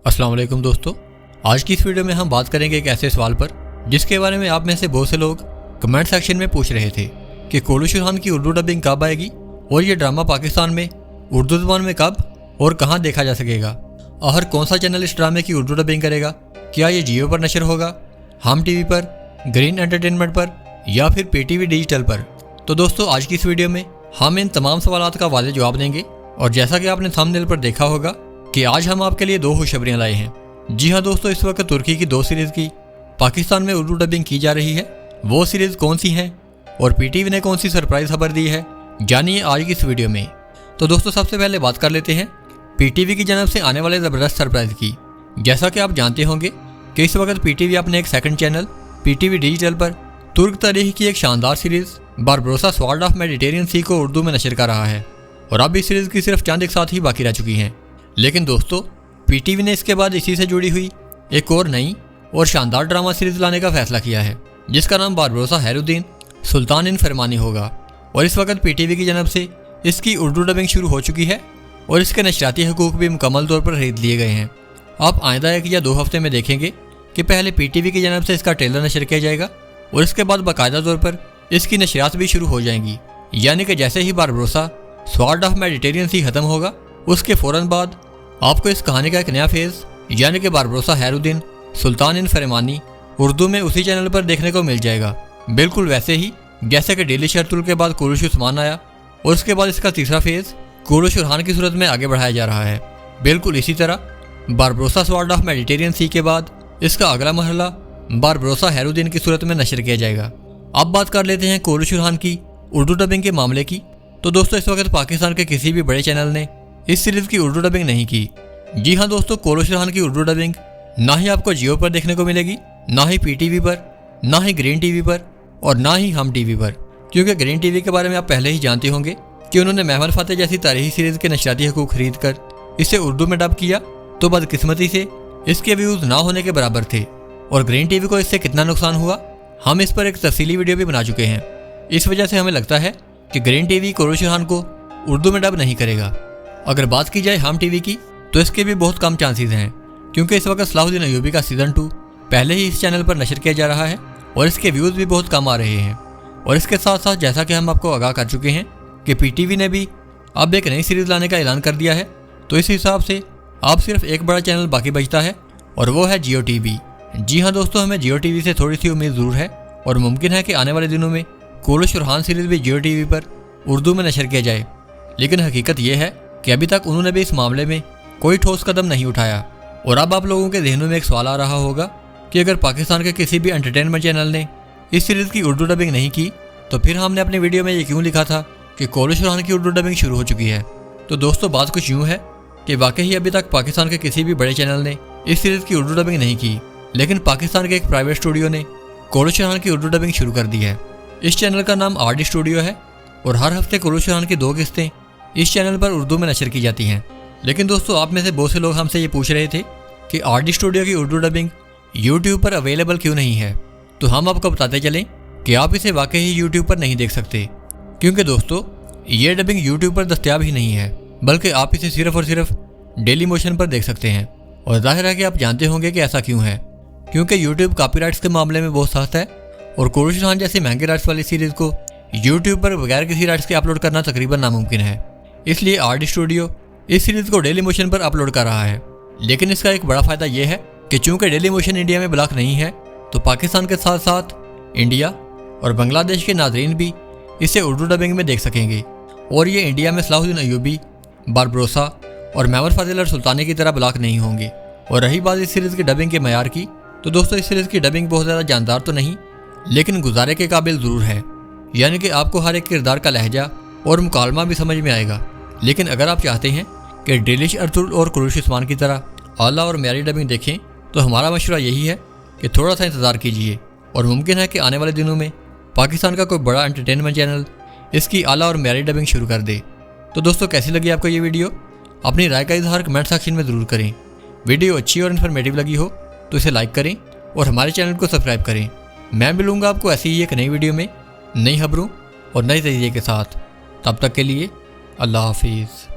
अस्सलाम वालेकुम दोस्तों, आज की इस वीडियो में हम बात करेंगे एक ऐसे सवाल पर जिसके बारे में आप में से बहुत से लोग कमेंट सेक्शन में पूछ रहे थे कि कोलू शिरहान की उर्दू डबिंग कब आएगी और ये ड्रामा पाकिस्तान में उर्दू ज़बान में कब और कहां देखा जा सकेगा। और कौन सा चैनल इस ड्रामे की उर्दू डबिंग करेगा, क्या ये जियो पर नशर होगा, हम टीवी पर, ग्रीन एंटरटेनमेंट पर या फिर PTV डिजिटल पर। तो दोस्तों आज की इस वीडियो में हम इन तमाम सवालात का वाज़ेह जवाब देंगे। और जैसा कि आपने थंबनेल पर देखा होगा कि आज हम आपके लिए दो खुशखबरियां लाए हैं। जी हाँ दोस्तों, इस वक्त तुर्की की दो सीरीज़ की पाकिस्तान में उर्दू डबिंग की जा रही है। वो सीरीज़ कौन सी हैं और PTV ने कौन सी सरप्राइज़ खबर दी है, जानिए आज की इस वीडियो में। तो दोस्तों सबसे पहले बात कर लेते हैं PTV की जानब से आने वाले ज़बरदस्त सरप्राइज़ की। जैसा कि आप जानते होंगे कि इस वक्त PTV अपने एक सेकंड चैनल PTV डिजिटल पर तुर्क तारीख की एक शानदार series Barbarossa sword of Mediterranean sea को उर्दू में नशर कर रहा है। और अब इस सीरीज़ की सिर्फ चंद एक साथ ही बाकी रह चुकी हैं। लेकिन दोस्तों PTV ने इसके बाद इसी से जुड़ी हुई एक और नई और शानदार ड्रामा सीरीज़ लाने का फैसला किया है जिसका नाम बारबरोसा हैरुद्दीन सुल्तान इन फरमानी होगा। और इस वक्त PTV की जानब से इसकी उर्दू डबिंग शुरू हो चुकी है और इसके नशरियाती हकूक़ भी मुकम्मल तौर पर खरीद लिए गए हैं। आप आइंदा 1 या 2 हफ्ते में देखेंगे कि पहले PTV की जानब से इसका ट्रेलर नशर किया जाएगा और इसके बाद बाकायदा तौर पर इसकी नशरियात भी शुरू हो जाएंगी। यानी कि जैसे ही बारबरोसा स्वॉर्ड ऑफ मेडिटेरियन सी ख़त्म होगा उसके फ़ौरन बाद आपको इस कहानी का एक नया फेज़ यानी कि बारबरोसा हैरुद्दीन सुल्तान इन फरमानी उर्दू में उसी चैनल पर देखने को मिल जाएगा। बिल्कुल वैसे ही जैसे कि डेली शर्तुल के बाद कोलू उस्मान आया और उसके बाद इसका तीसरा फेज़ कोलू शिरहान की सूरत में आगे बढ़ाया जा रहा है। बिल्कुल इसी तरह बारबरोसा स्वॉर्ड ऑफ मेडिटेरियन सी के बाद इसका अगला मरहला बारबरोसा हैरुद्दीन की सूरत में नशर किया जाएगा। अब बात कर लेते हैं कोलू शिरहान की उर्दू डबिंग के मामले की। तो दोस्तों इस वक्त पाकिस्तान के किसी भी बड़े चैनल ने इस सीरीज़ की उर्दू डबिंग नहीं की। जी हाँ दोस्तों, कोलू शिरहान की उर्दू डबिंग ना ही आपको जियो पर देखने को मिलेगी, ना ही PTV पर, ना ही ग्रीन TV पर और ना ही हम TV पर। क्योंकि ग्रीन TV के बारे में आप पहले ही जानते होंगे कि उन्होंने महमद फ़ातेह जैसी तारीखी सीरीज़ के नशरियाती हकूक़ खरीद कर इसे उर्दू में डब किया तो बदकिस्मती से इसके व्यूज़ ना होने के बराबर थे। और ग्रीन TV को इससे कितना नुकसान हुआ हम इस पर एक तफसीली वीडियो भी बना चुके हैं। इस वजह से हमें लगता है कि ग्रीन TV कोलू शिरहान को उर्दू में डब नहीं करेगा। अगर बात की जाए हम TV की तो इसके भी बहुत कम चांसेस हैं क्योंकि इस वक्त सलाहुद्दीन अय्यूबी का सीज़न 2 पहले ही इस चैनल पर नशर किया जा रहा है और इसके व्यूज़ भी बहुत कम आ रहे हैं। और इसके साथ साथ जैसा कि हम आपको आगाह कर चुके हैं कि PTV ने भी अब एक नई सीरीज़ लाने का ऐलान कर दिया है। तो इस हिसाब से अब सिर्फ एक बड़ा चैनल बाकी बचता है और वो है जियो TV। जी हाँ दोस्तों, हमें जियो TV से थोड़ी सी उम्मीद ज़रूर है और मुमकिन है कि आने वाले दिनों में कोलू शिरहान सीरीज़ भी जियो TV पर उर्दू में नशर किया जाए। लेकिन हकीकत यह है कि अभी तक उन्होंने भी इस मामले में कोई ठोस कदम नहीं उठाया। और अब आप लोगों के जहनों में एक सवाल आ रहा होगा कि अगर पाकिस्तान के किसी भी एंटरटेनमेंट चैनल ने इस सीरीज़ की उर्दू डबिंग नहीं की तो फिर हमने अपनी वीडियो में ये क्यों लिखा था कि कोलू शिरहान की उर्दू डबिंग शुरू हो चुकी है। तो दोस्तों बात कुछ यूँ है कि वाकई ही अभी तक पाकिस्तान के किसी भी बड़े चैनल ने इस सीरीज़ की उर्दू डबिंग नहीं की, लेकिन पाकिस्तान के एक प्राइवेट स्टूडियो ने कोलू शिरहान की उर्दू डबिंग शुरू कर दी है। इस चैनल का नाम RD स्टूडियो है और हर हफ्ते कोलू शिरहान की 2 किस्तें इस चैनल पर उर्दू में नशर की जाती हैं। लेकिन दोस्तों आप में से बहुत से लोग हमसे ये पूछ रहे थे कि RD स्टूडियो की उर्दू डबिंग YouTube पर अवेलेबल क्यों नहीं है। तो हम आपको बताते चलें कि आप इसे वाकई ही YouTube पर नहीं देख सकते क्योंकि दोस्तों ये डबिंग YouTube पर दस्तयाब ही नहीं है, बल्कि आप इसे सिर्फ और सिर्फ डेली मोशन पर देख सकते हैं। और जाहिर है कि आप जानते होंगे कि ऐसा क्यों है, क्योंकि YouTube कॉपीराइट्स के मामले में बहुत सख्त है और कोलू शिरहान जैसी महंगे राइट्स वाली सीरीज़ को YouTube पर बगैर किसी राइट्स के अपलोड करना तकरीबन नामुमकिन है। इसलिए RD स्टूडियो इस सीरीज़ को डेली मोशन पर अपलोड कर रहा है। लेकिन इसका एक बड़ा फ़ायदा यह है कि चूँकि डेली मोशन इंडिया में ब्लॉक नहीं है तो पाकिस्तान के साथ साथ इंडिया और बांग्लादेश के नाज़रीन भी इसे उर्दू डबिंग में देख सकेंगे। और ये इंडिया में सलाहुद्दीन अय्यूबी, बारबरोसा और महमद फ़ाज़िल और सुल्तानी की तरह ब्लॉक नहीं होंगे। और रही बात इस सीरीज़ की डबिंग के मयार की, तो दोस्तों इस सीरीज़ की डबिंग बहुत ज़्यादा जानदार तो नहीं लेकिन गुजारे के काबिल ज़रूर है। यानी कि आपको हर एक किरदार का लहजा और मुकालमा भी समझ में आएगा। लेकिन अगर आप चाहते हैं कि डेली शर्तुल और कोलू उस्मान की तरह आला और म्यारी डबिंग देखें तो हमारा मशवरा यही है कि थोड़ा सा इंतज़ार कीजिए और मुमकिन है कि आने वाले दिनों में पाकिस्तान का कोई बड़ा एंटरटेनमेंट चैनल इसकी आला और म्यारी डबिंग शुरू कर दे। तो दोस्तों कैसी लगी आपको ये वीडियो, अपनी राय का इजहार कमेंट सेक्शन में ज़रूर करें। वीडियो अच्छी और इन्फॉर्मेटिव लगी हो तो इसे लाइक करें और हमारे चैनल को सब्सक्राइब करें। मैं मिलूँगा आपको ऐसी ही एक नई वीडियो में नई खबरों और नए तरीके के साथ। तब तक के लिए अल्लाह हाफिज़।